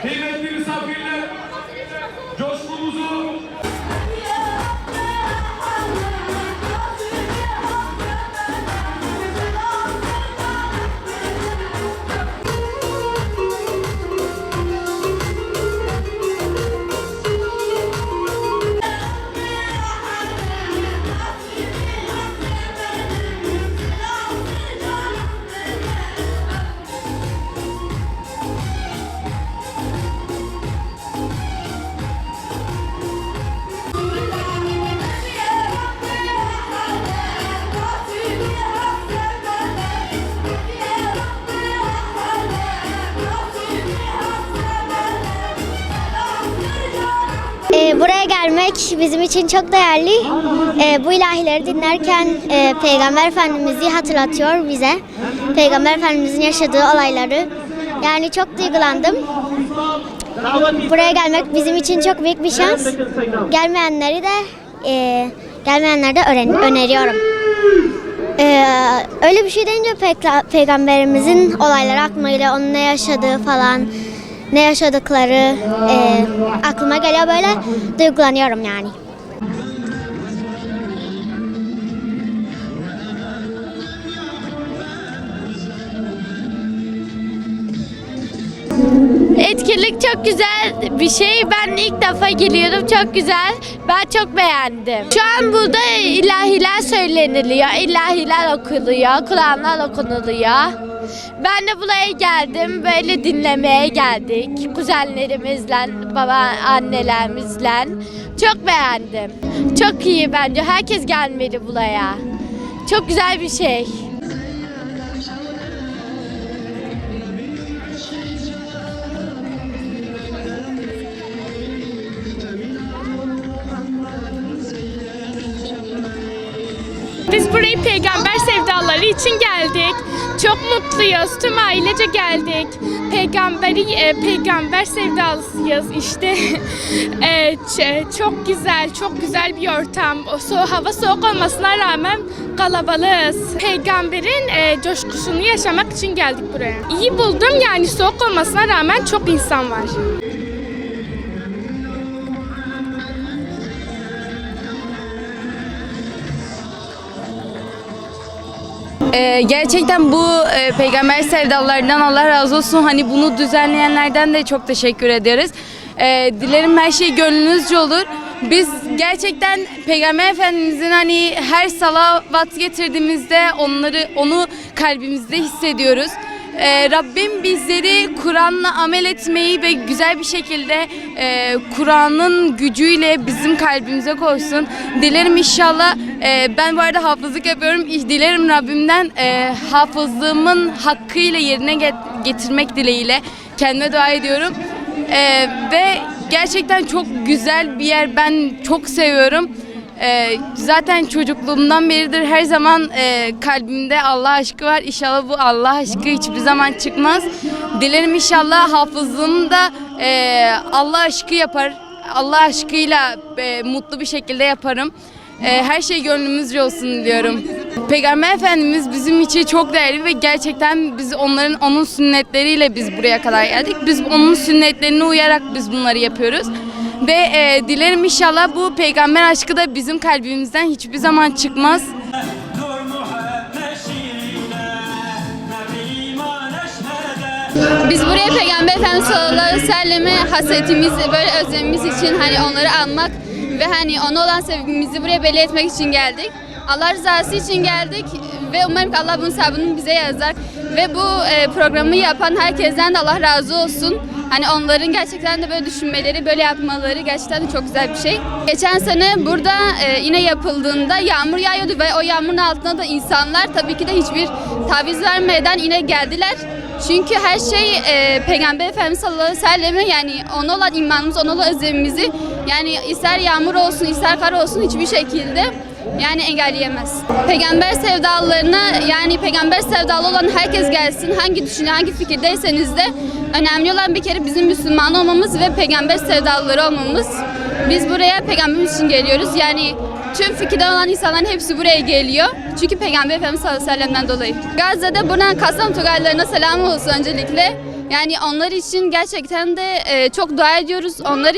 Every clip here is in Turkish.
Kıymetli misafirler, coşkumuzu Buraya gelmek bizim için çok değerli. Bu ilahileri dinlerken Peygamber Efendimiz'i hatırlatıyor bize. Peygamber Efendimiz'in yaşadığı olayları. Yani çok duygulandım. Buraya gelmek bizim için çok büyük bir şans. Gelmeyenleri de öneriyorum. Öyle bir şey deyince Peygamberimizin olayları aklıma geliyor. Onun ne yaşadığı falan. Ne yaşadıkları aklıma geliyor, böyle duygulanıyorum yani. Etkinlik çok güzel bir şey. Ben ilk defa geliyorum. Çok güzel. Ben çok beğendim. Şu an burada ilahiler söyleniliyor. İlahiler okuluyor. Kur'anlar okunuluyor. Ben de buraya geldim. Böyle dinlemeye geldik. Kuzenlerimizle, annelerimize. Çok beğendim. Çok iyi bence. Herkes gelmeli buraya. Çok güzel bir şey. Biz buraya peygamber sevdaları için geldik. Çok mutluyuz. Tüm ailece geldik. Peygamber sevdalısıyız işte. Çok güzel bir ortam. Hava soğuk olmasına rağmen kalabalığız. Peygamberin coşkusunu yaşamak için geldik buraya. İyi buldum, yani soğuk olmasına rağmen çok insan var. Gerçekten bu peygamber sevdalarından Allah razı olsun. Hani bunu düzenleyenlerden de çok teşekkür ediyoruz. Dilerim her şey gönlünüzce olur. Biz gerçekten Peygamber Efendimizin hani her salavat getirdiğimizde onu kalbimizde hissediyoruz. Rabbim bizleri Kur'an'la amel etmeyi ve güzel bir şekilde Kur'an'ın gücüyle bizim kalbimize koysun. Dilerim inşallah, ben bu arada hafızlık yapıyorum. Dilerim Rabbimden hafızlığımın hakkıyla yerine getirmek dileğiyle kendime dua ediyorum. Ve gerçekten çok güzel bir yer. Ben çok seviyorum. Zaten çocukluğumdan beridir her zaman kalbimde Allah aşkı var. İnşallah bu Allah aşkı hiçbir zaman çıkmaz. Dilerim inşallah hafızlığımı da Allah aşkı yapar. Allah aşkıyla mutlu bir şekilde yaparım. Her şey gönlümüzce olsun diyorum. Peygamber Efendimiz bizim için çok değerli ve gerçekten biz onun sünnetleriyle biz buraya kadar geldik. Biz onun sünnetlerine uyarak biz bunları yapıyoruz. Ve dilerim inşallah bu peygamber aşkı da bizim kalbimizden hiçbir zaman çıkmaz. Biz buraya Peygamber Efendimiz sallallahu aleyhi ve selleme hasretimiz, böyle özlemimiz için hani onları anmak ve hani ona olan sevgimizi buraya belli etmek için geldik. Allah rızası için geldik ve umarım ki Allah bunun sevabını bize yazar. Ve bu programı yapan herkesten de Allah razı olsun. Hani onların gerçekten de böyle düşünmeleri, böyle yapmaları gerçekten de çok güzel bir şey. Geçen sene burada yine yapıldığında yağmur yağıyordu ve o yağmurun altında da insanlar tabii ki de hiçbir taviz vermeden yine geldiler. Çünkü her şey Peygamber Efendimiz sallallahu aleyhi ve selleme, yani ona olan imanımız, ona olan özlemimizi, yani ister yağmur olsun ister kar olsun hiçbir şekilde yani engelleyemez. Peygamber sevdalılarına, yani peygamber sevdalı olan herkes gelsin. Hangi düşünce, hangi fikirdeyseniz de önemli olan bir kere bizim Müslüman olmamız ve peygamber sevdalıları olmamız. Biz buraya peygamberimiz için geliyoruz. Yani tüm fikirden olan insanların hepsi buraya geliyor. Çünkü Peygamber Efendimiz sallallahu aleyhi ve sellem'den dolayı. Gazze'de buradan Kastam Tugaylarına selam olsun öncelikle. Yani onlar için gerçekten de çok dua ediyoruz. Onlar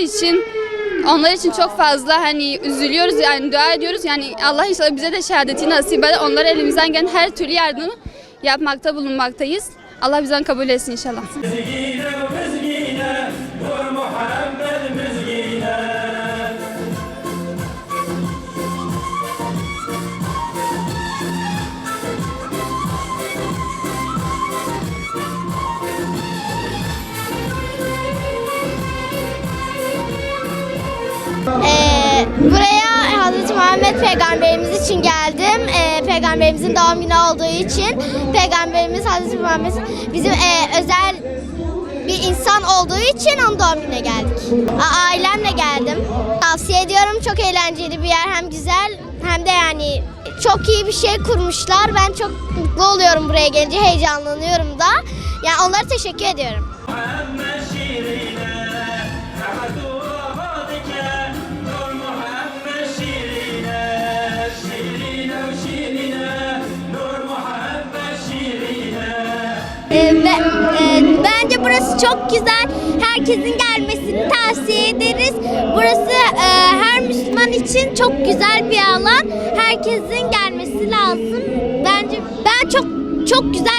için çok fazla hani üzülüyoruz, yani dua ediyoruz. Yani Allah inşallah bize de şehadeti nasip eder. Onlara elimizden gelen her türlü yardımı yapmakta bulunmaktayız. Allah bizden kabul etsin inşallah. Buraya Hazreti Muhammed Peygamberimiz için geldim. Peygamberimizin doğum günü olduğu için. Peygamberimiz Hazreti Muhammed bizim özel bir insan olduğu için onun doğum gününe geldik. Ailemle geldim. Tavsiye ediyorum. Çok eğlenceli bir yer. Hem güzel hem de yani çok iyi bir şey kurmuşlar. Ben çok mutlu oluyorum buraya gelince. Heyecanlanıyorum da. Yani onlara teşekkür ediyorum. Bence burası çok güzel. Herkesin gelmesini tavsiye ederiz. Burası her Müslüman için çok güzel bir alan. Herkesin gelmesi lazım. Bence ben çok güzel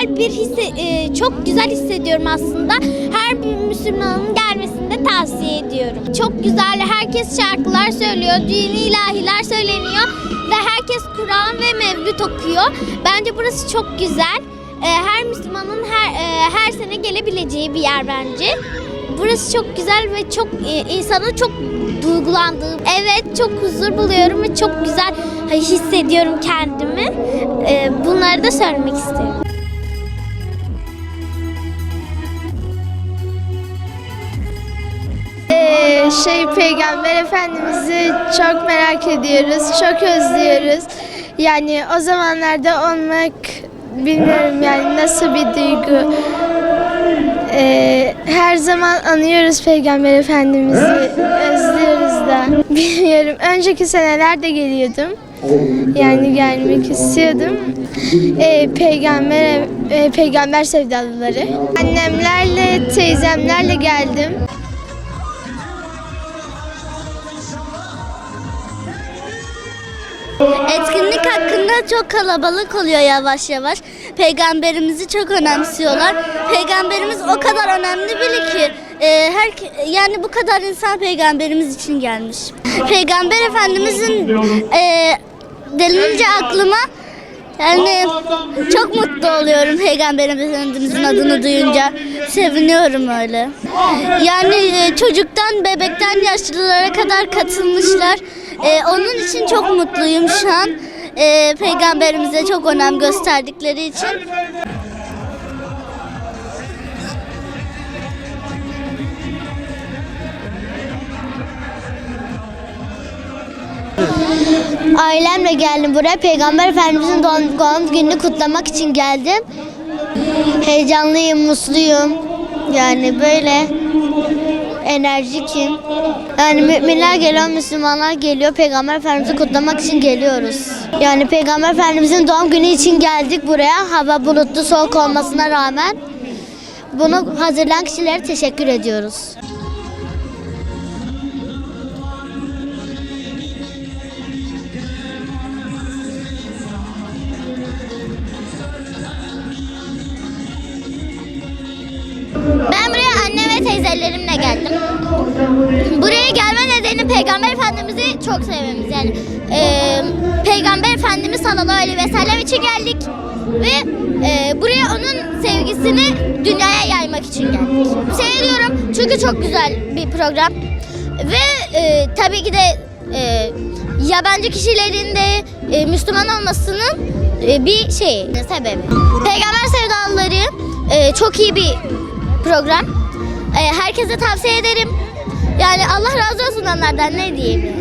çok güzel hissediyorum aslında. Her bir Müslümanın gelmesini de tavsiye ediyorum. Çok güzel. Herkes şarkılar söylüyor, dini ilahiler söyleniyor ve herkes Kur'an ve Mevlüt okuyor. Bence burası çok güzel. Her Müslümanın her sene gelebileceği bir yer bence. Burası çok güzel ve çok insana çok duygulandığım. Evet, çok huzur buluyorum ve çok güzel hissediyorum kendimi. Bunları da söylemek istiyorum. Peygamber Efendimiz'i çok merak ediyoruz, çok özlüyoruz. Yani o zamanlarda olmak, bilmiyorum yani nasıl bir duygu. Her zaman anıyoruz Peygamber Efendimiz'i, özlüyoruz da. Bilmiyorum, önceki senelerde geliyordum. Yani gelmek istiyordum. Peygamber sevdalıları. Annemlerle, teyzemlerle geldim. Etkinlik hakkında çok kalabalık oluyor yavaş yavaş. Peygamberimizi çok önemsiyorlar. Peygamberimiz o kadar önemli biri ki yani bu kadar insan peygamberimiz için gelmiş. Peygamber Efendimizin denilince aklıma yani çok mutlu oluyorum Peygamber Efendimizin adını duyunca. Seviniyorum öyle. Yani çocuktan, bebekten yaşlılara kadar katılmışlar. Onun için çok mutluyum şu an. Peygamberimize çok önem gösterdikleri için. Ailemle geldim buraya. Peygamber Efendimizin doğum gününü kutlamak için geldim. Heyecanlıyım, mutluyum. Yani böyle enerjikim. Yani müminler geliyor, Müslümanlar geliyor. Peygamber Efendimiz'i kutlamak için geliyoruz. Yani Peygamber Efendimizin doğum günü için geldik buraya. Hava bulutlu, soğuk olmasına rağmen. Bunu hazırlayan kişilere teşekkür ediyoruz. Ben buraya anne ve teyzelerimle geldim. Buraya gelme nedeni Peygamber Efendimiz'i çok sevmemiz. Yani Peygamber Efendimiz sallallahu aleyhi ve sellem için geldik ve buraya onun sevgisini dünyaya yaymak için geldik. Seviyorum çünkü çok güzel bir program ve tabii ki de yabancı kişilerin de Müslüman olmasının bir sebebi. Peygamber sevdalıları çok iyi bir program. Herkese tavsiye ederim. Yani Allah razı olsun onlardan, ne diyeyim.